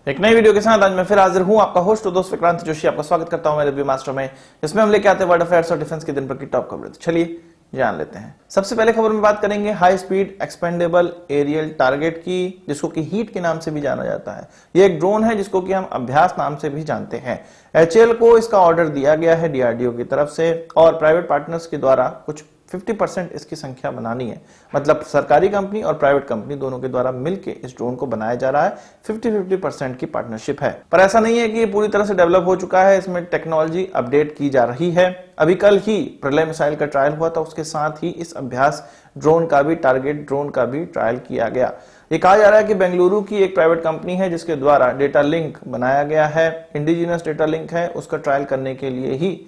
एक नई वीडियो के साथ आज मैं फिर हाजिर हूं, आपका होस्ट और दोस्त विक्रांत जोशी। आपका स्वागत करता हूं मेरे रिव्यू मास्टर में, जिसमें हम लेके आते हैं वर्ल्ड अफेयर्स और डिफेंस की दिन भर की टॉप खबरें। तो चलिए जान लेते हैं। सबसे पहले खबर में बात करेंगे high speed expendable aerial target की, जिसको कि हीट के नाम से भी जाना जाता है। यह एक ड्रोन है जिसको कि हम अभ्यास नाम से भी जानते हैं। एचएएल को इसका ऑर्डर दिया गया है डीआरडीओ की तरफ से, और प्राइवेट पार्टनर्स के द्वारा कुछ 50% इसकी संख्या बनानी है। मतलब सरकारी कंपनी और प्राइवेट कंपनी दोनों के द्वारा मिलकर इस ड्रोन को बनाया जा रहा है। 50-50% की पार्टनरशिप है। पर ऐसा नहीं है कि ये पूरी तरह से डेवलप हो चुका है, इसमें टेक्नोलॉजी अपडेट की जा रही है। अभी कल ही प्रलय मिसाइल का ट्रायल हुआ था, उसके साथ ही इस अभ्यास ड्रोन का भी, टारगेट ड्रोन का भी ट्रायल किया गया। ये कहा जा रहा है कि बेंगलुरु की एक प्राइवेट कंपनी है जिसके द्वारा डेटा लिंक बनाया गया है, इंडिजिनस डेटा लिंक है, उसका ट्रायल करने के लिए ही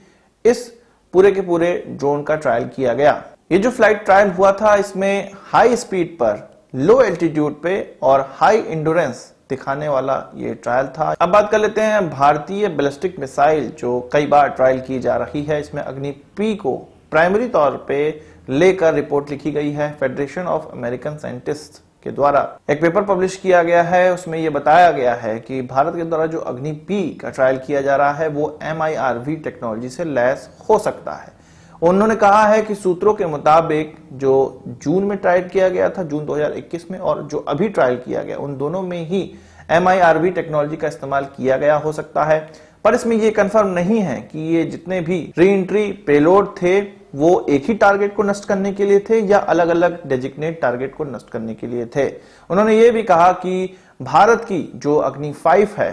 इस पूरे के पूरे ड्रोन का ट्रायल किया गया। ये जो फ्लाइट ट्रायल हुआ था, इसमें हाई स्पीड पर, लो एल्टीट्यूड पे और हाई इंड्योरेंस दिखाने वाला ये ट्रायल था। अब बात कर लेते हैं भारतीय बैलिस्टिक मिसाइल जो कई बार ट्रायल की जा रही है। इसमें अग्नि पी को प्राइमरी तौर पे लेकर रिपोर्ट लिखी गई है। फेडरेशन ऑफ अमेरिकन साइंटिस्ट के द्वारा एक पेपर पब्लिश किया गया है। उसमें यह बताया गया है कि भारत के द्वारा जो अग्नि पी का ट्रायल किया जा रहा है वो MIRV टेक्नोलॉजी से लैस हो सकता है। उन्होंने कहा है कि सूत्रों के मुताबिक जो जून में ट्रायल किया गया था, जून 2021 में, और जो अभी ट्रायल किया गया, उन दोनों में ही MIRV टेक्नोलॉजी का इस्तेमाल किया गया हो सकता है। पर इसमें यह कंफर्म नहीं है कि ये जितने भी री एंट्री पेलोड थे वो एक ही टारगेट को नष्ट करने के लिए थे या अलग अलग डेजिग्नेट टारगेट को नष्ट करने के लिए थे। उन्होंने ये भी कहा कि भारत की जो अग्नि 5 है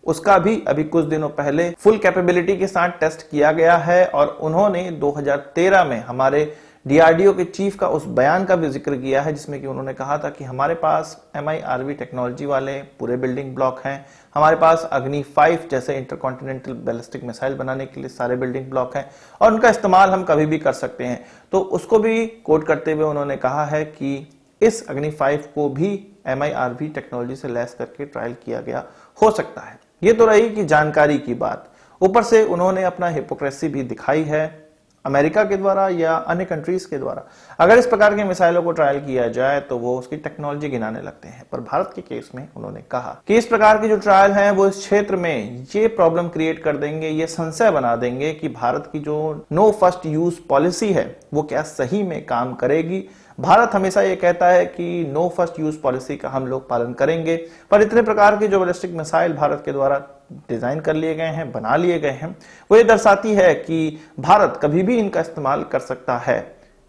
उसका भी अभी कुछ दिनों पहले फुल कैपेबिलिटी के साथ टेस्ट किया गया है, और उन्होंने 2013 में हमारे डीआरडीओ के चीफ का उस बयान का भी जिक्र किया है जिसमें कि उन्होंने कहा था कि हमारे पास MIRV टेक्नोलॉजी वाले पूरे बिल्डिंग ब्लॉक हैं, हमारे पास अग्नि 5 जैसे इंटरकॉन्टिनेंटल बैलिस्टिक मिसाइल बनाने के लिए सारे बिल्डिंग ब्लॉक हैं और उनका इस्तेमाल हम कभी भी कर सकते हैं। तो उसको भी कोट करते हुए उन्होंने कहा है कि इस अग्नि 5 को भी MIRV टेक्नोलॉजी से लैस करके ट्रायल किया गया हो सकता है। ये तो रही कि जानकारी की बात, ऊपर से उन्होंने अपना हिपोक्रेसी भी दिखाई है अमेरिका के द्वारा या अन्य कंट्रीज के द्वारा। अगर इस प्रकार के मिसाइलों को ट्रायल किया जाए तो वो उसकी टेक्नोलॉजी गिनाने लगते हैं, पर भारत के केस में उन्होंने कहा कि इस प्रकार के जो ट्रायल हैं वो इस क्षेत्र में ये प्रॉब्लम क्रिएट कर देंगे, ये संशय बना देंगे कि भारत की जो नो फर्स्ट यूज पॉलिसी है वो क्या सही में काम करेगी। भारत हमेशा ये कहता है कि नो फर्स्ट यूज पॉलिसी का हम लोग पालन करेंगे, पर इतने प्रकार के जो बैलिस्टिक मिसाइल भारत के द्वारा डिजाइन कर लिए गए हैं, बना लिए गए हैं, वो ये दर्शाती है कि भारत कभी भी इनका इस्तेमाल कर सकता है।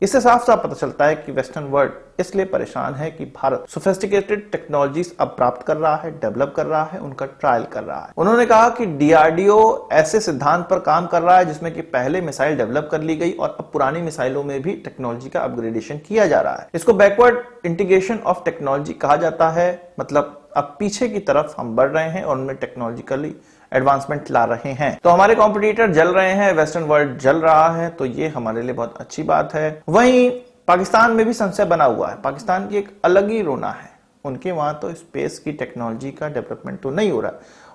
इससे साफ साफ पता चलता है कि वेस्टर्न वर्ल्ड इसलिए परेशान है कि भारत सोफिस्टिकेटेड टेक्नोलॉजीज अब प्राप्त कर रहा है, डेवलप कर रहा है, उनका ट्रायल कर रहा है। उन्होंने कहा कि डीआरडीओ ऐसे सिद्धांत पर काम कर रहा है जिसमें कि पहले मिसाइल डेवलप कर ली गई और अब पुरानी मिसाइलों में भी टेक्नोलॉजी का अपग्रेडेशन किया जा रहा है। इसको बैकवर्ड इंटीग्रेशन ऑफ टेक्नोलॉजी कहा जाता है। मतलब अब पीछे की तरफ हम बढ़ रहे हैं और उनमें टेक्नोलॉजिकली एडवांसमेंट ला रहे हैं। तो हमारे कॉम्पिटिटर जल रहे हैं, वेस्टर्न वर्ल्ड जल रहा है, तो ये हमारे लिए बहुत अच्छी बात है। वहीं पाकिस्तान में भी संशय बना हुआ है। पाकिस्तान की एक अलग ही रोना है, उनके वहां तो स्पेस की टेक्नोलॉजी का डेवलपमेंट तो नहीं हो रहा।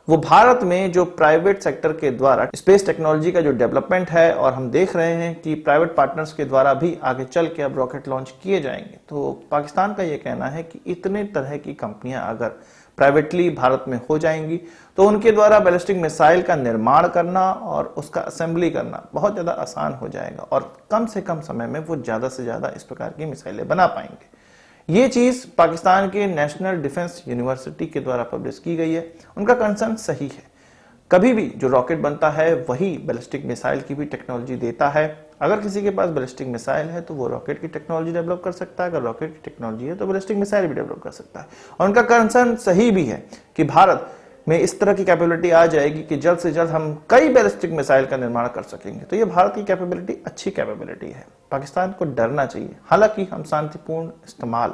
वो भारत में जो प्राइवेट सेक्टर के द्वारा स्पेस टेक्नोलॉजी का जो डेवलपमेंट है, और हम देख रहे हैं कि प्राइवेट पार्टनर्स के द्वारा भी आगे चल के अब रॉकेट लॉन्च किए जाएंगे। तो पाकिस्तान का ये कहना है कि इतने तरह की कंपनियां अगर प्राइवेटली भारत में हो जाएंगी तो उनके द्वारा बैलिस्टिक मिसाइल का निर्माण करना और उसका असेंबली करना बहुत ज्यादा आसान हो जाएगा, और कम से कम समय में वो ज्यादा से ज्यादा इस प्रकार की मिसाइलें बना पाएंगे। ये चीज पाकिस्तान के नेशनल डिफेंस यूनिवर्सिटी के द्वारा पब्लिश की गई है। उनका कंसर्न सही है। कभी भी जो रॉकेट बनता है वही बैलिस्टिक मिसाइल की भी टेक्नोलॉजी देता है। अगर किसी के पास बैलिस्टिक मिसाइल है तो वो रॉकेट की टेक्नोलॉजी डेवलप कर सकता है, अगर रॉकेट की टेक्नोलॉजी है तो बैलिस्टिक मिसाइल भी डेवलप कर सकता है। और उनका कंसर्न सही भी है कि भारत में इस तरह की कैपेबिलिटी आ जाएगी कि जल्द से जल्द हम कई बैलिस्टिक मिसाइल का निर्माण कर सकेंगे। तो ये भारत की कैपेबिलिटी अच्छी कैपेबिलिटी है, पाकिस्तान को डरना चाहिए। हालांकि हम शांतिपूर्ण इस्तेमाल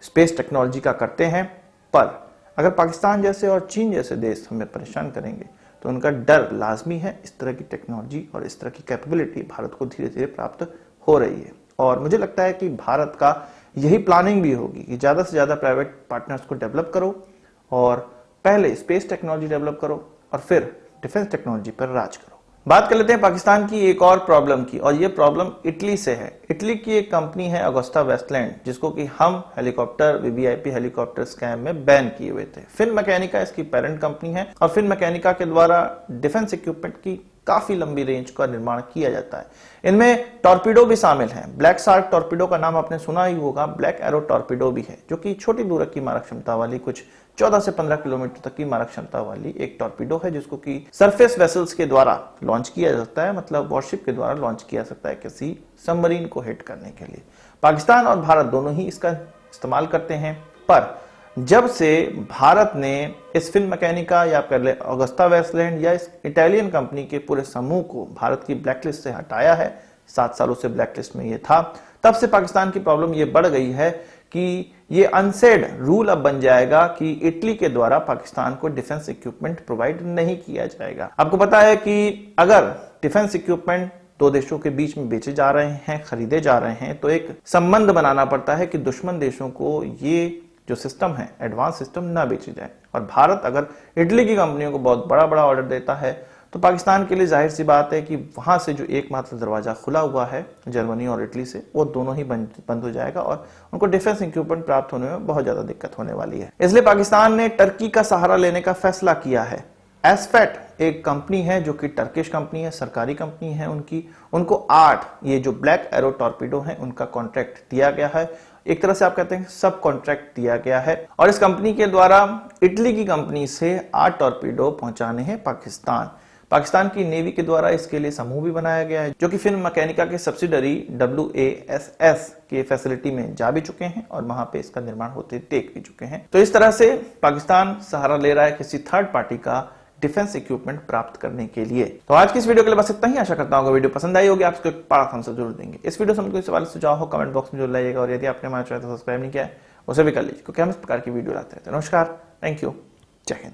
स्पेस टेक्नोलॉजी का करते हैं, पर अगर पाकिस्तान जैसे और चीन जैसे देश हमें परेशान करेंगे तो उनका डर लाजमी है। इस तरह की टेक्नोलॉजी और इस तरह की कैपेबिलिटी भारत को धीरे धीरे प्राप्त हो रही है, और मुझे लगता है कि भारत का यही प्लानिंग भी होगी कि ज्यादा से ज्यादा प्राइवेट पार्टनर्स को डेवलप करो, और पहले स्पेस टेक्नोलॉजी डेवलप करो और फिर डिफेंस टेक्नोलॉजी पर राज करो। बात कर लेते हैं पाकिस्तान की एक और प्रॉब्लम की, और ये प्रॉब्लम इटली से है। इटली की एक कंपनी है अगुस्टा वेस्टलैंड, जिसको कि हम हेलीकॉप्टर वीवीआईपी हेलीकॉप्टर स्कैम में बैन किए हुए थे। फिनमैकेनिका इसकी पेरेंट कंपनी है और फिनमैकेनिका के द्वारा डिफेंस इक्विपमेंट की काफी लंबी रेंज का निर्माण किया जाता है। इनमें टॉर्पीडो भी शामिल है। ब्लैक शार्क टॉर्पीडो का नाम आपने सुना ही होगा, ब्लैक एरो टॉर्पीडो भी है, जो कि छोटी दूरक की मारक क्षमता वाली कुछ 14 से 15 किलोमीटर तक की मारक क्षमता वाली एक टॉर्पीडो है, जिसको कि सरफेस वेसल्स के द्वारा लॉन्च किया जा सकता है, मतलब वॉरशिप के द्वारा लॉन्च किया जा सकता है किसी सबमरीन को हिट करने के लिए। पाकिस्तान और भारत दोनों ही इसका इस्तेमाल करते हैं, पर जब से भारत ने इस फिनमैकेनिका या कर ले अगुस्टा वेस्टलैंड या इस इटालियन कंपनी के पूरे समूह को भारत की ब्लैकलिस्ट से हटाया है, 7 सालों से ब्लैकलिस्ट में ये था, तब से पाकिस्तान की प्रॉब्लम ये बढ़ गई है कि ये अनसेड रूल अब बन जाएगा कि इटली के द्वारा पाकिस्तान को डिफेंस इक्विपमेंट प्रोवाइड नहीं किया जाएगा। आपको पता है कि अगर डिफेंस इक्विपमेंट दो देशों के बीच में बेचे जा रहे हैं, खरीदे जा रहे हैं, तो एक संबंध बनाना पड़ता है कि दुश्मन देशों को ये जो सिस्टम है एडवांस सिस्टम ना बेची जाए। और भारत अगर इटली की कंपनियों को बहुत बड़ा बड़ा ऑर्डर देता है तो पाकिस्तान के लिए जाहिर सी बात है कि वहां से जो एकमात्र दरवाजा खुला हुआ है जर्मनी और इटली से, वो दोनों ही बंद हो जाएगा और उनको डिफेंस इक्विपमेंट प्राप्त होने में बहुत ज्यादा दिक्कत होने वाली है। इसलिए पाकिस्तान ने टर्की का सहारा लेने का फैसला किया है। एसफेट एक कंपनी है जो कि टर्किश कंपनी है, सरकारी कंपनी है उनको 8 ये जो ब्लैक एरो टॉर्पीडो है उनका कॉन्ट्रैक्ट दिया गया है। एक तरह से आप कहते हैं सब कॉन्ट्रैक्ट दिया गया है और इस कंपनी के द्वारा इटली की कंपनी से 8 टॉर्पीडो पहुंचाने हैं पाकिस्तान की नेवी के द्वारा इसके लिए समूह भी बनाया गया है, जो कि फिनमैकेनिका के सब्सिडरी WASS के फैसिलिटी में जा भी चुके हैं और वहां पे इसका निर्माण होते देख भी चुके हैं। तो इस तरह से पाकिस्तान सहारा ले रहा है किसी थर्ड पार्टी का डिफेंस इक्विपमेंट प्राप्त करने के लिए। तो आज की इस वीडियो के लिए बस इतना ही। आशा करता हूँ वीडियो पसंद आई होगी, आपको एक बड़ा thumbs up जरूर देंगे। इस वीडियो से कोई सवाल सुझाव हो कमेंट बॉक्स में जरूर लाइएगा और यदि आपने हमारा चैनल सब्सक्राइब नहीं किया है उसे भी कर लीजिए, क्योंकि हम इस प्रकार की वीडियो लाते रहते हैं। नमस्कार, थैंक यू, जय हिंद।